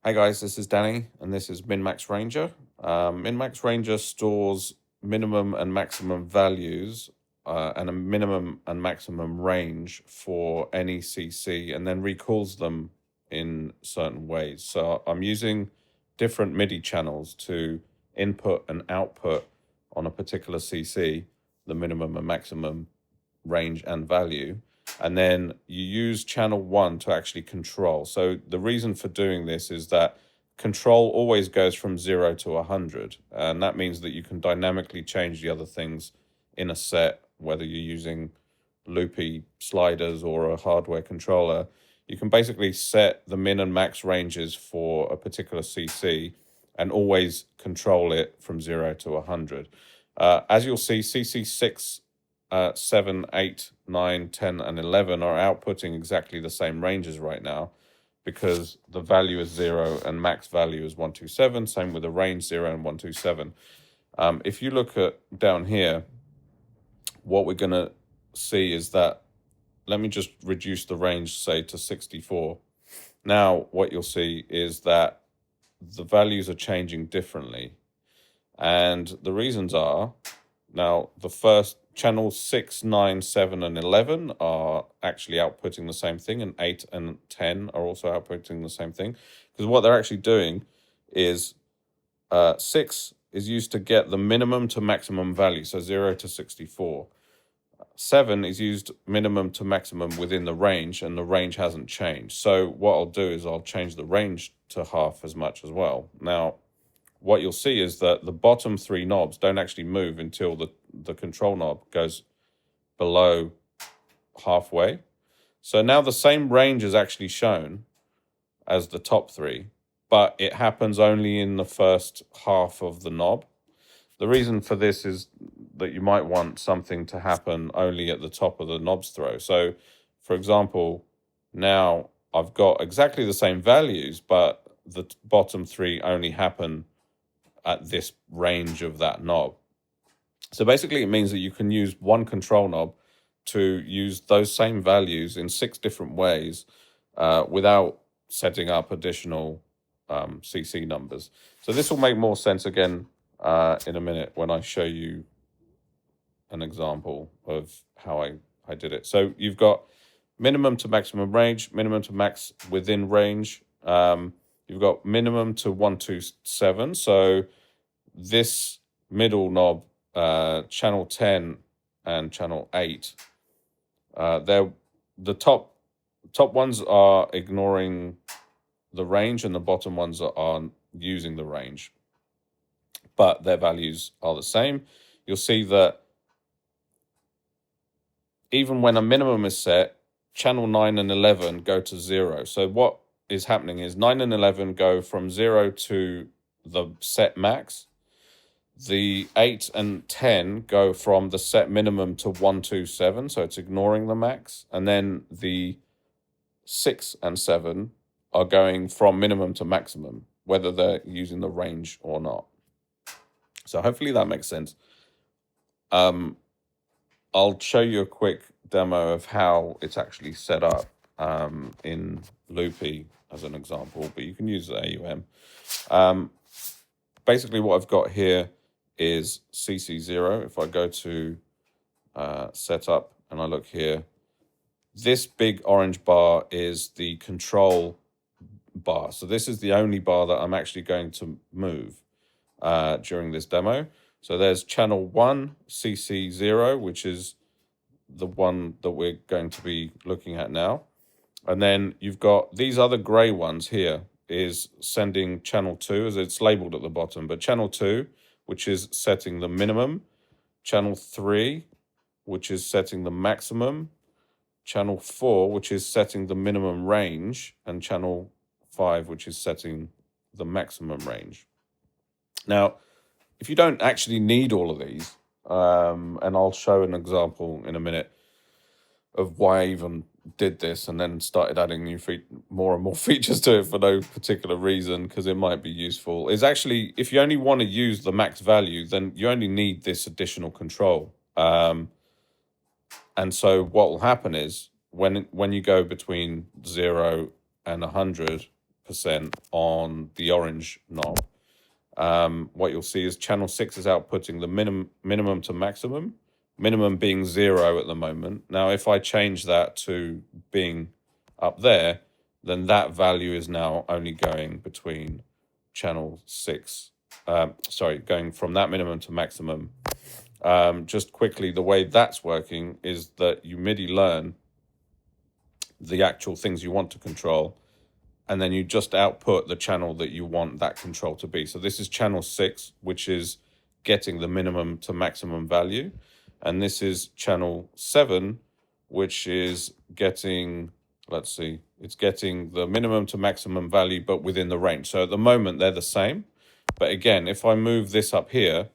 Hey guys, this is Danny, and this is MinMax Ranger. MinMax Ranger stores minimum and maximum values and a minimum and maximum range for any CC, and then recalls them in certain ways. So I'm using different MIDI channels to input and output on a particular CC, the minimum and maximum range and value. And then you use channel 1 to actually control. So the reason for doing this is that control always goes from 0 to 100. And that means that you can dynamically change the other things in a set, whether you're using loopy sliders or a hardware controller. You can basically set the min and max ranges for a particular CC and always control it from 0 to 100. As you'll see, CC 6, 7, 8, 9, 10, and 11 are outputting exactly the same ranges right now because the value is 0 and max value is 127. Same with the range 0 and 127. If you look at down here, what we're going to see is that, let me just reduce the range, say, to 64. Now, what you'll see is that the values are changing differently. And the reasons are, now, the first channels 6, 9, 7, and 11 are actually outputting the same thing, and 8 and 10 are also outputting the same thing. Because what they're actually doing is 6 is used to get the minimum to maximum value, so 0 to 64. 7 is used minimum to maximum within the range, and the range hasn't changed. So what I'll do is I'll change the range to half as much as well. Now, what you'll see is that the bottom 3 knobs don't actually move until the control knob goes below halfway. So now the same range is actually shown as the top 3, but it happens only in the first half of the knob. The reason for this is that you might want something to happen only at the top of the knob's throw. So, for example, now I've got exactly the same values, but the bottom 3 only happen at this range of that knob. So basically it means that you can use one control knob to use those same values in 6 different ways without setting up additional CC numbers. So this will make more sense again in a minute when I show you an example of how I did it. So you've got minimum to maximum range, minimum to max within range. You've got minimum to 127. So this middle knob, channel 10 and channel 8, they're the top ones are ignoring the range, and the bottom ones are using the range, but their values are the same. You'll see that even when a minimum is set, channel 9 and 11 go to 0. So what is happening is 9 and 11 go from 0 to the set max. The 8 and 10 go from the set minimum to 127, so it's ignoring the max. And then the 6 and 7 are going from minimum to maximum, whether they're using the range or not. So hopefully that makes sense. I'll show you a quick demo of how it's actually set up in Loopy as an example, but you can use the AUM. Basically what I've got here is CC0. If I go to setup and I look here, this big orange bar is the control bar. So this is the only bar that I'm actually going to move during this demo. So there's channel 1, CC0, which is the one that we're going to be looking at now. And then you've got these other gray ones here is sending channel 2, as it's labeled at the bottom, but channel 2, which is setting the minimum, channel 3, which is setting the maximum, channel 4, which is setting the minimum range, and channel 5, which is setting the maximum range. Now, if you don't actually need all of these, and I'll show an example in a minute of why I even did this and then started adding more and more features to it for no particular reason, because it might be useful, is actually, if you only want to use the max value, then you only need this additional control. And so what will happen is when you go between 0 and 100%, on the orange knob, what you'll see is channel 6 is outputting the minimum to maximum, minimum being 0 at the moment. Now, if I change that to being up there, then that value is now only going between channel 6, going from that minimum to maximum. Just quickly, the way that's working is that you MIDI learn the actual things you want to control, and then you just output the channel that you want that control to be. So this is channel 6, which is getting the minimum to maximum value. And this is channel 7, which is getting, let's see, it's getting the minimum to maximum value, but within the range. So at the moment, they're the same. But again, if I move this up here,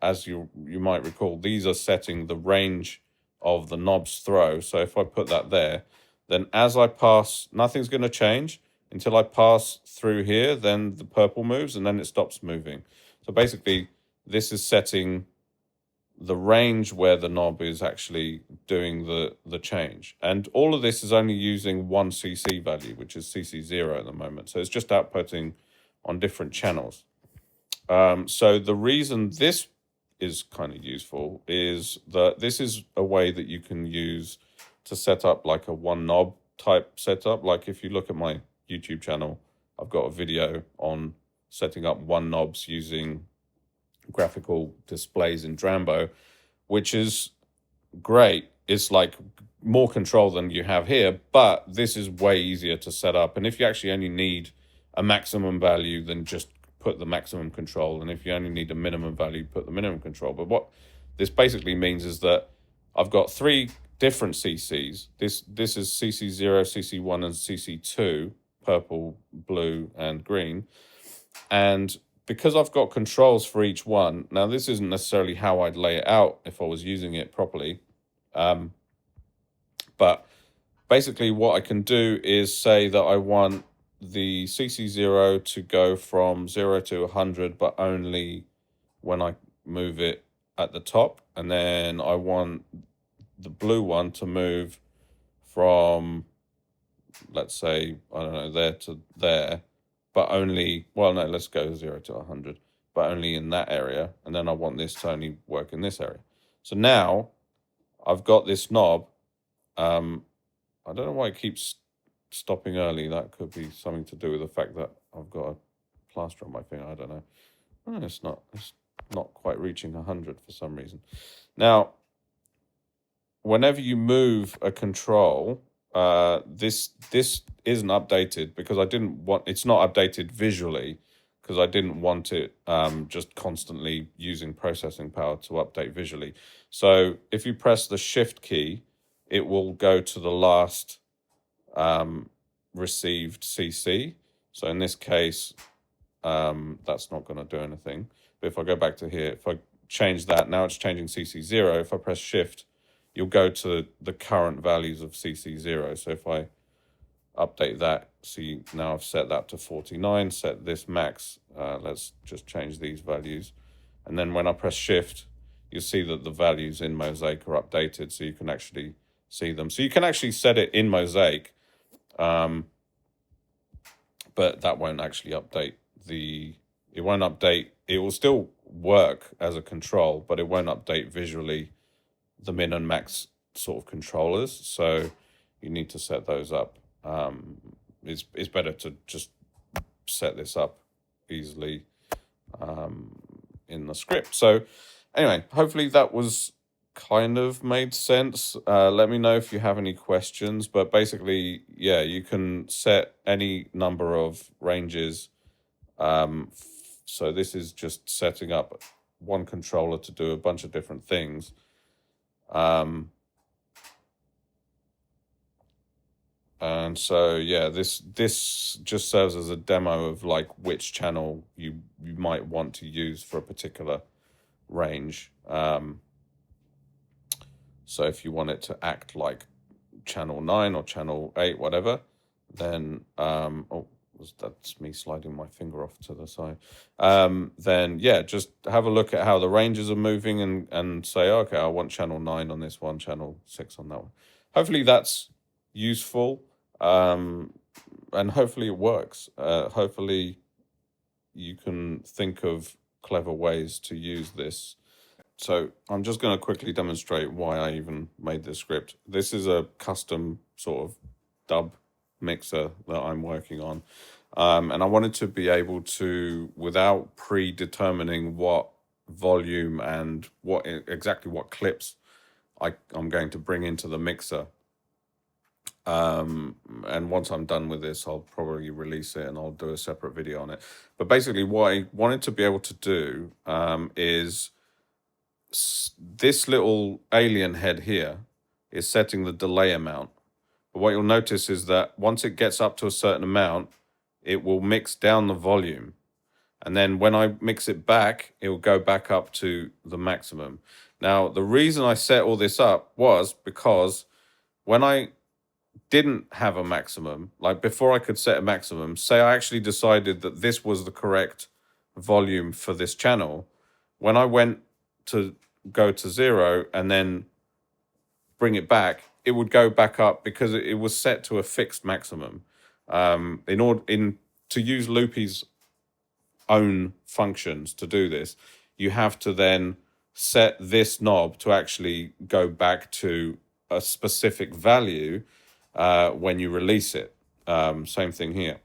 as you might recall, these are setting the range of the knob's throw. So if I put that there, then as I pass, nothing's going to change until I pass through here, then the purple moves and then it stops moving. So basically, this is setting the range where the knob is actually doing the change. And all of this is only using one CC value, which is CC0 at the moment. So it's just outputting on different channels. So the reason this is kind of useful is that this is a way that you can use to set up like a one knob type setup. Like if you look at my YouTube channel, I've got a video on setting up one knobs using graphical displays in Drambo, which is great. It's like more control than you have here, but this is way easier to set up. And if you actually only need a maximum value, then just put the maximum control. And if you only need a minimum value, put the minimum control. But what this basically means is that I've got 3 different CCs. This is CC0, CC1, and CC2, purple, blue, and green. And because I've got controls for each one, now this isn't necessarily how I'd lay it out if I was using it properly. But basically what I can do is say that I want the CC0 to go from 0 to 100, but only when I move it at the top. And then I want the blue one to move from, let's say, I don't know, there to there, but only, well, no, let's go 0 to 100, but only in that area. And then I want this to only work in this area. So now I've got this knob. I don't know why it keeps stopping early. That could be something to do with the fact that I've got a plaster on my finger. I don't know. Oh, it's not quite reaching 100 for some reason. Now, whenever you move a control, this isn't updated because I didn't want, it's not updated visually because I didn't want it just constantly using processing power to update visually. So if you press the shift key, it will go to the last received CC. So in this case, that's not going to do anything. But if I go back to here, if I change that, now it's changing CC0. If I press shift, you'll go to the current values of CC0. So if I update that, see, now I've set that to 49, set this max. Let's just change these values. And then when I press shift, you see that the values in Mosaic are updated, so you can actually see them. So you can actually set it in Mosaic, but that won't actually update it won't update, it will still work as a control, but it won't update visually the min and max sort of controllers. So you need to set those up. It's better to just set this up easily in the script. So anyway, hopefully that was kind of made sense. Let me know if you have any questions, but basically, yeah, you can set any number of ranges. So this is just setting up one controller to do a bunch of different things. And so, yeah, this just serves as a demo of like which channel you might want to use for a particular range. So if you want it to act like channel 9 or channel 8, whatever, then, that's me sliding my finger off to the side. Then, yeah, just have a look at how the ranges are moving and say, okay, I want channel 9 on this one, channel 6 on that one. Hopefully that's useful. and hopefully it works. Hopefully you can think of clever ways to use this. So I'm just going to quickly demonstrate why I even made this script. This is a custom sort of dub mixer that I'm working on. And I wanted to be able to, without predetermining what volume and exactly what clips I'm going to bring into the mixer. And once I'm done with this, I'll probably release it and I'll do a separate video on it. But basically what I wanted to be able to do is this little alien head here is setting the delay amount. But what you'll notice is that once it gets up to a certain amount, it will mix down the volume. And then when I mix it back, it will go back up to the maximum. Now, the reason I set all this up was because when I didn't have a maximum, like before I could set a maximum, say I actually decided that this was the correct volume for this channel, when I went to go to 0 and then bring it back, it would go back up because it was set to a fixed maximum. To use Loopy's own functions to do this, you have to then set this knob to actually go back to a specific value when you release it. Same thing here.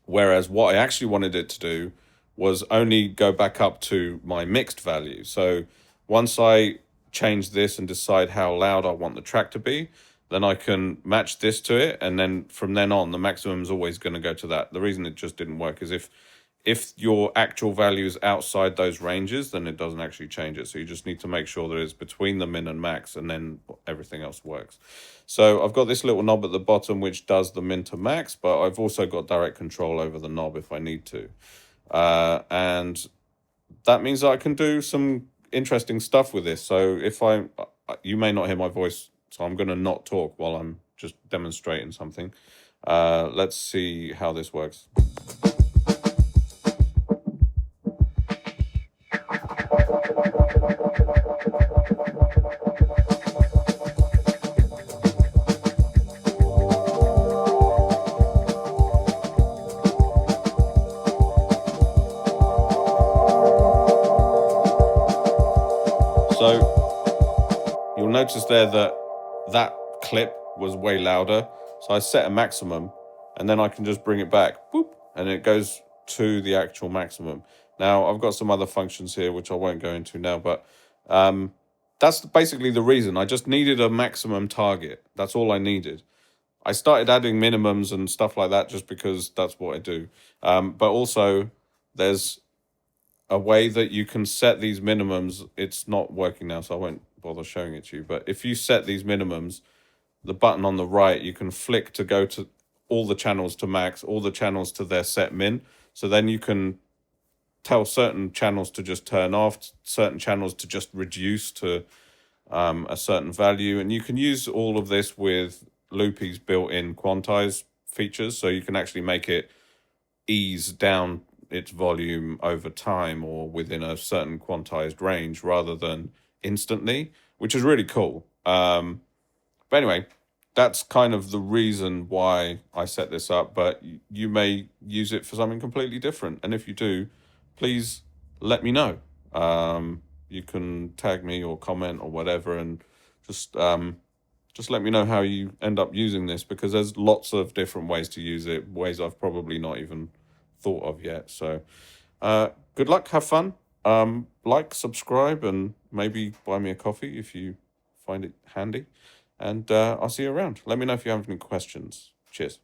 Whereas what I actually wanted it to do was only go back up to my mixed value. So once I change this and decide how loud I want the track to be, then I can match this to it. And then from then on, the maximum is always going to go to that. The reason it just didn't work is if your actual value is outside those ranges, then it doesn't actually change it. So you just need to make sure that it's between the min and max, and then everything else works. So I've got this little knob at the bottom which does the min to max, but I've also got direct control over the knob if I need to. And that means that I can do some interesting stuff with this. So you may not hear my voice, so I'm going to not talk while I'm just demonstrating something. Let's see how this works. So you'll notice there that clip was way louder. So I set a maximum and then I can just bring it back, boop, and it goes to the actual maximum. Now I've got some other functions here, which I won't go into now, but that's basically the reason. I just needed a maximum target. That's all I needed. I started adding minimums and stuff like that just because that's what I do. But also there's a way that you can set these minimums. It's not working now, so I won't bother showing it to you. But if you set these minimums, the button on the right, you can flick to go to all the channels to max, all the channels to their set min. So then you can tell certain channels to just turn off, certain channels to just reduce to a certain value. And you can use all of this with Loopy's built-in quantize features. So you can actually make it ease down its volume over time or within a certain quantized range rather than instantly, which is really cool. But anyway, that's kind of the reason why I set this up, but you may use it for something completely different. And if you do, please let me know. You can tag me or comment or whatever, and just let me know how you end up using this, because there's lots of different ways to use it, ways I've probably not even thought of yet. So good luck, have fun, like, subscribe, and maybe buy me a coffee if you find it handy, and I'll see you around. Let me know if you have any questions. Cheers.